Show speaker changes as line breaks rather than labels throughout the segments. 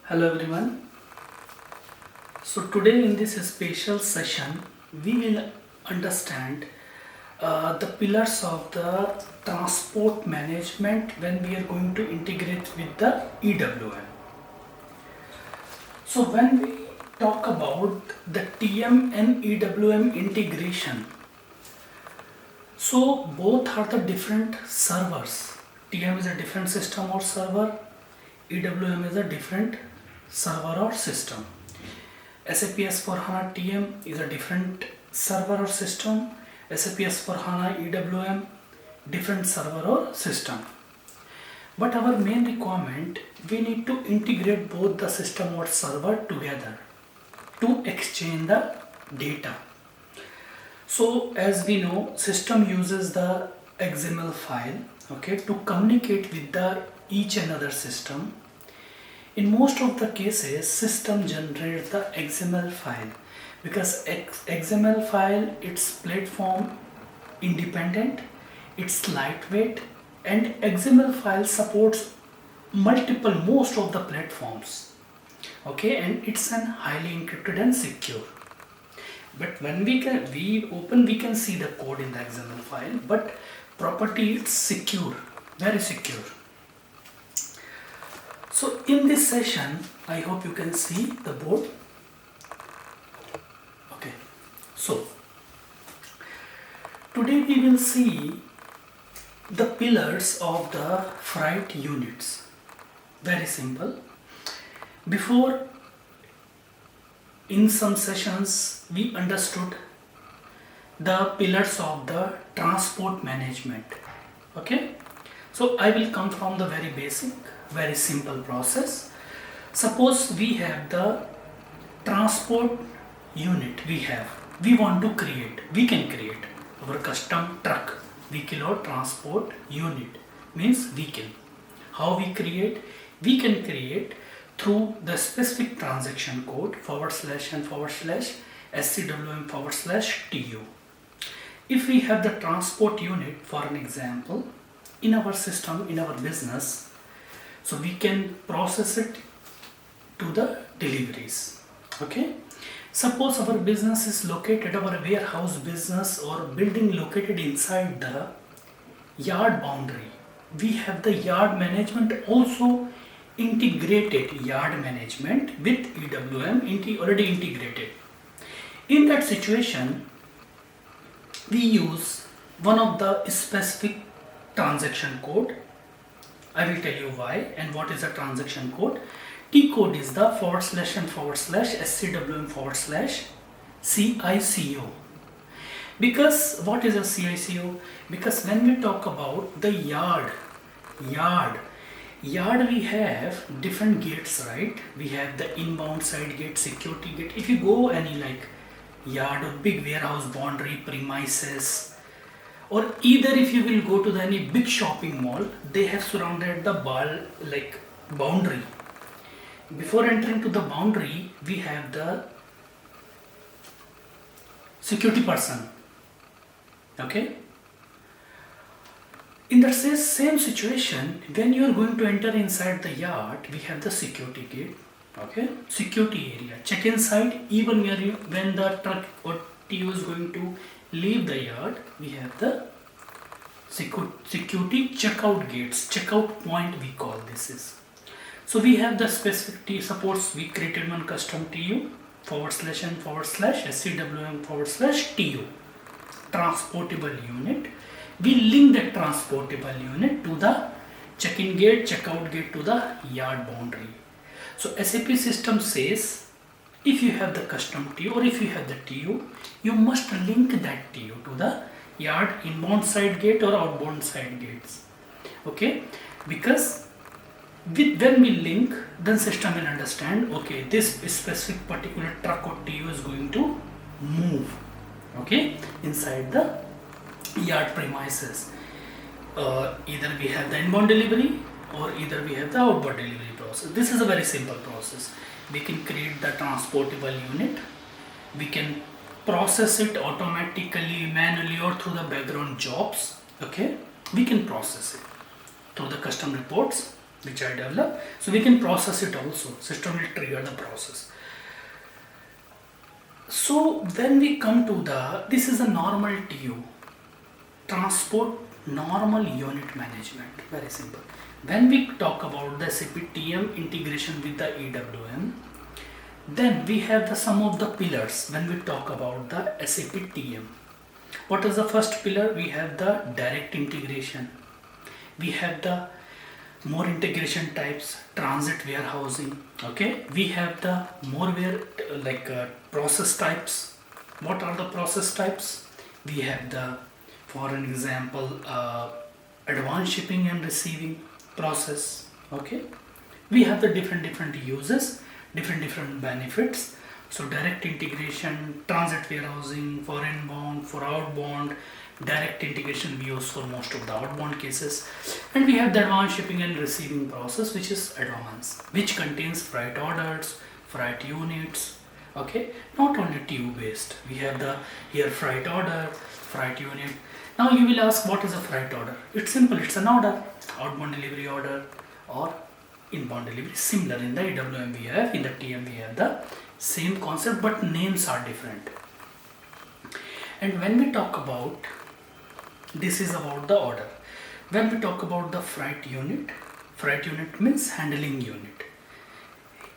Hello everyone. So today in this special session we will understand the pillars of the transport management when we are going to integrate with the EWM. So when we talk about the TM and EWM integration, so both are the different servers. TM is a different system or server, EWM is a different server or system. SAP S/4HANA TM is a different server or system. SAP S/4HANA EWM different server or system. But our main requirement, we need to integrate both the system or server together to exchange the data. So as we know, system uses the XML file, okay, to communicate with the each another system. In most of the cases, system generates the XML file because XML file, it's platform independent, it's lightweight, and XML file supports most of the platforms, okay, and it's an highly encrypted and secure. But when we can see the code in the XML file, but property it's secure, very secure. So in this session, I hope you can see the board. Okay, so today we will see the pillars of the freight units. Very simple. Before, in some sessions, we understood the pillars of the transport management. Okay, so I will come from the very basic, very simple process. Suppose we have the transport unit, we want to create, we can create our custom truck, vehicle or transport unit, means vehicle. How we create? We can create through the specific transaction code //SCWM/TU. If we have the transport unit, for an example, in our system, in our business, so we can process it to the deliveries. Okay, suppose our business is located, our warehouse business or building located inside the yard boundary. We have the yard management also integrated, yard management with EWM already integrated. In that situation, we use one of the specific transaction code. I will tell you why and what is the transaction code. T code is the //SCWM/CICO. Because what is a CICO? Because when we talk about the yard we have different gates, right? We have the inbound side gate, security gate. If you go any like yard or big warehouse boundary premises, or either if you will go to any big shopping mall, they have surrounded the boundary. Before entering to the boundary, we have the security person. Okay. In that same situation, when you are going to enter inside the yard, we have the security gate. Okay, security area. Check inside. Even when the truck or TU is going to leave the yard, we have the security checkout gates. Checkout point we call this is. So we have the specific T supports. We created one custom TU //SCWM/TU transportable unit. We link that transportable unit to the check-in gate, checkout gate to the yard boundary. So SAP system says, if you have the custom TU or if you have the TU, you must link that TU to the yard inbound side gate or outbound side gates. Okay, because when we link, then system will understand, okay, this specific particular truck or TU is going to move, okay, inside the yard premises. Either we have the inbound delivery or either we have the outbound delivery process. This is a very simple process. We can create the transportable unit. We can process it automatically, manually, or through the background jobs. Okay, we can process it through the custom reports. which I develop. So we can process it also. System will trigger the process. So when we come to this is a normal TU, transport normal unit management, very simple. When we talk about the SAP TM integration with the EWM, then we have the some of the pillars when we talk about the SAP TM. What is the first pillar? We have the direct integration. We have the more integration types, transit warehousing. Okay, we have the more process types. What are the process types? We have the, for an example, advanced shipping and receiving process. Okay, we have the different uses, different benefits. So direct integration, transit warehousing, for inbound, for outbound. Direct integration we use for most of the outbound cases, and we have the advanced shipping and receiving process, which is advanced, which contains freight orders, freight units. Okay, not only TU based, we have the here freight order, freight unit. Now you will ask, what is a freight order? It's simple, it's an order, outbound delivery order or inbound delivery. Similar in the EWM we have, in the TM we have the same concept, but names are different. And when we talk about, this is about the order. When we talk about the freight unit means handling unit.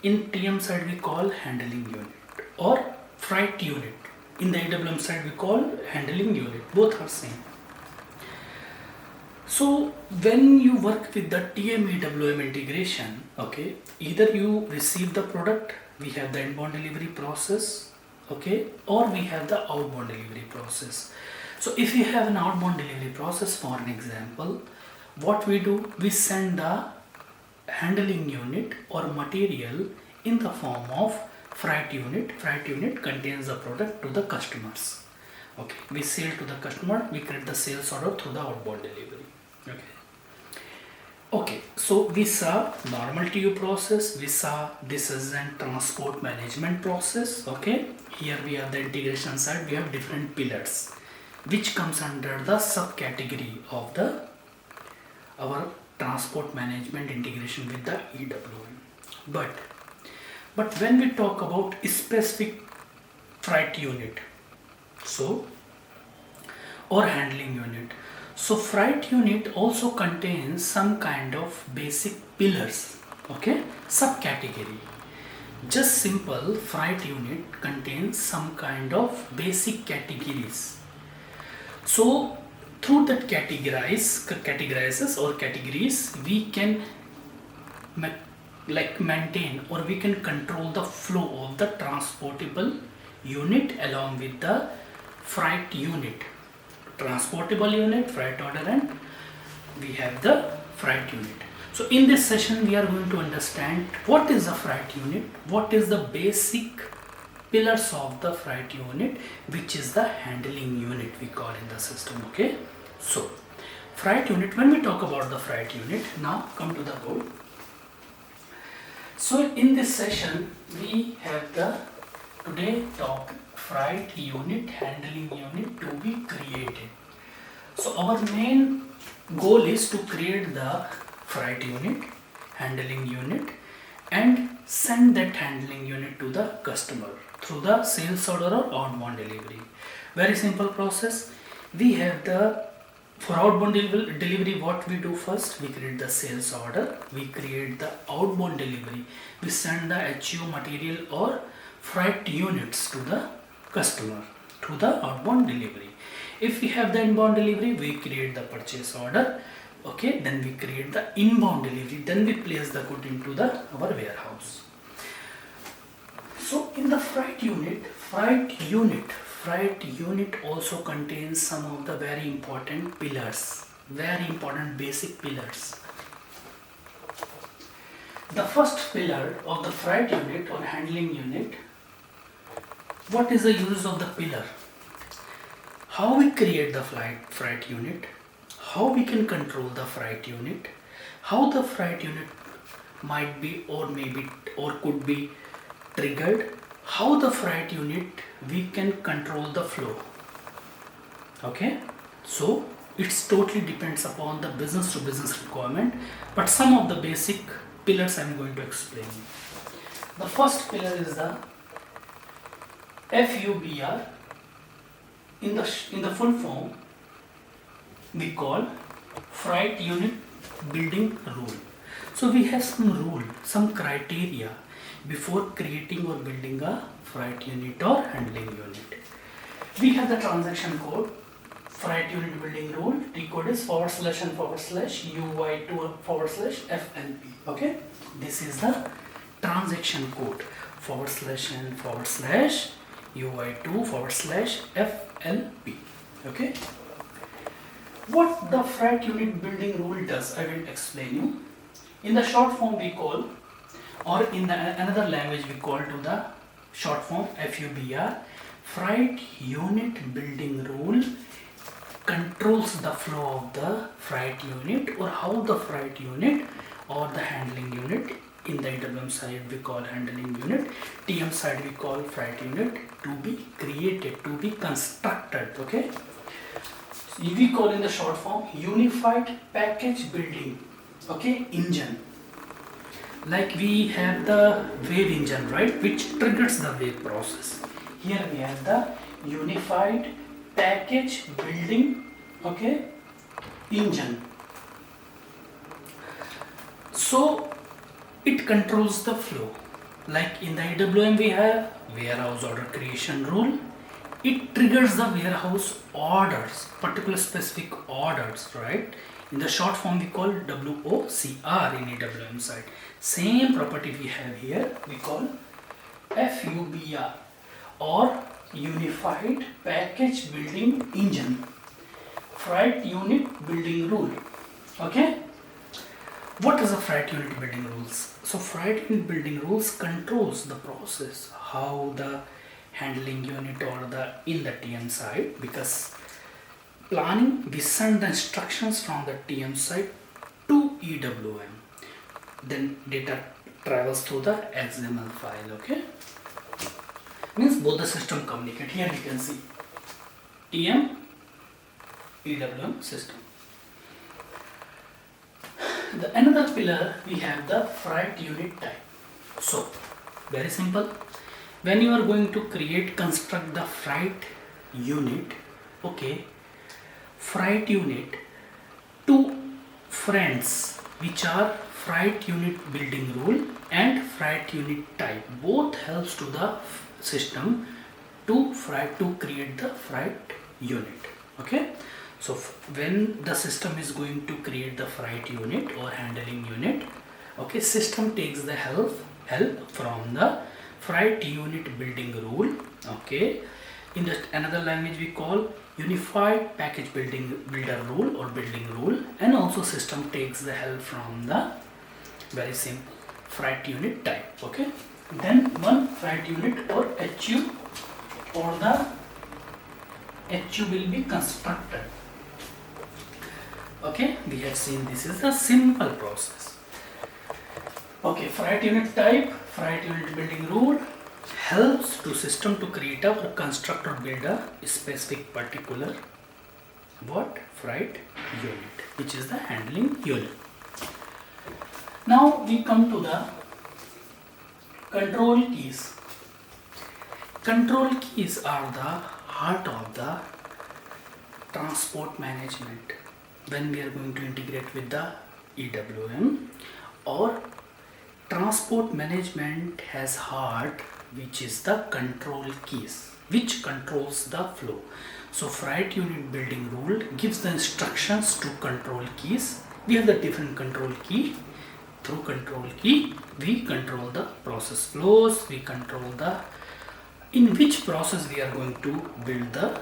In TM side we call handling unit or freight unit. In the EWM side we call handling unit. Both are same. So when you work with the TM EWM integration, okay, either you receive the product, we have the inbound delivery process, okay, or we have the outbound delivery process. So if you have an outbound delivery process, for an example, what we do, we send the handling unit or material in the form of freight unit. Freight unit contains the product to the customers. Okay, we sell to the customer, we create the sales order through the outbound delivery. Okay, so we saw normal TU process, we saw this is a transport management process. Okay, here we have the integration side, we have different pillars, which comes under the subcategory of our transport management integration with the EWM. But when we talk about specific freight unit, so or handling unit, so freight unit also contains some kind of basic pillars. Okay, subcategory. Just simple freight unit contains some kind of basic categories. So through that categorizes or categories, we can maintain or we can control the flow of the transportable unit along with the freight unit. Transportable unit, freight order, and we have the freight unit. So in this session we are going to understand what is a freight unit, what is the basic pillars of the freight unit, which is the handling unit we call in the system. Okay, so freight unit, when we talk about the freight unit, now come to the board. So in this session we have the today topic freight unit, handling unit to be created. So our main goal is to create the freight unit, handling unit, and send that handling unit to the customer through the sales order or outbound delivery. Very simple process. We have for outbound delivery, what we do first, we create the sales order, we create the outbound delivery, we send the HU material or freight units to the customer through the outbound delivery. If we have the inbound delivery, we create the purchase order. Okay, then we create the inbound delivery, then we place the good into our warehouse. So in the freight unit also contains some of the very important pillars, very important basic pillars. The first pillar of the freight unit or handling unit, what is the use of the pillar? How we create the freight unit, how we can control the freight unit, how the freight unit might be or maybe or could be triggered, how the freight unit we can control the flow. Okay, so It's totally depends upon the business to business requirement, but some of the basic pillars I'm going to explain you. The first pillar is the FUBR. In the full form we call Freight Unit Building Rule. So we have some rule, some criteria before creating or building a freight unit or handling unit. We have the transaction code, freight unit building rule, T code is // and / UY2 /FLP. Okay, this is the transaction code, / and / UY2 / FLP. Okay, what the freight unit building rule does, I will explain you. In the short form we call, or in another language we call to the short form FUBR. Freight unit building rule controls the flow of the freight unit, or how the freight unit or the handling unit, in the EWM side we call handling unit, TM side we call freight unit, to be created, to be constructed. Okay, we call in the short form unified package building. Okay, engine. Like we have the wave engine, right, which triggers the wave process. Here we have the unified package building, okay, engine. So it controls the flow. Like in the EWM we have warehouse order creation rule. It triggers the warehouse orders, particular specific orders, right? In the short form we call WOCR in EWM side. Same property we have here, we call FUBR, or Unified Package Building Engine, Freight Unit Building Rule. Okay, what is a freight unit building rules? So freight unit building rules controls the process, how the handling unit or the in the TM side, because planning we send the instructions from the TM side to EWM, then data travels through the XML file. Okay, means both the system communicate. Here you can see TM EWM system. The another pillar we have the freight unit type. So very simple, when you are going to construct the freight unit, okay, freight unit, two friends which are freight unit building rule and freight unit type, both helps to the system to create the freight unit. Okay, so when the system is going to create the freight unit or handling unit, okay, system takes the help from the freight unit building rule. Okay, in the another language we call unified package builder rule or building rule, and also system takes the help from the very simple freight unit type. Okay, then one freight unit or HU or the HU will be constructed. Okay, we have seen this is a simple process. Okay, freight unit type, freight unit building rule helps to system to create or construct or build a specific particular what freight unit, which is the handling unit. Now we come to the control keys. Control keys are the heart of the transport management when we are going to integrate with the EWM, or transport management has heart, which is the control keys, which controls the flow. So freight unit building rule gives the instructions to control keys. We have the different control key. Through control key we control the process flows, we control the in which process we are going to build the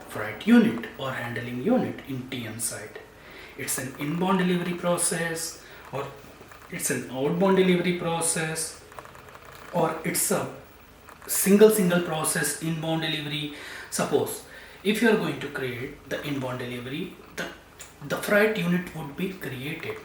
freight unit or handling unit in TM side. It's an inbound delivery process, or it's an outbound delivery process, or it's a single process inbound delivery. Suppose if you are going to create the inbound delivery, the freight unit would be created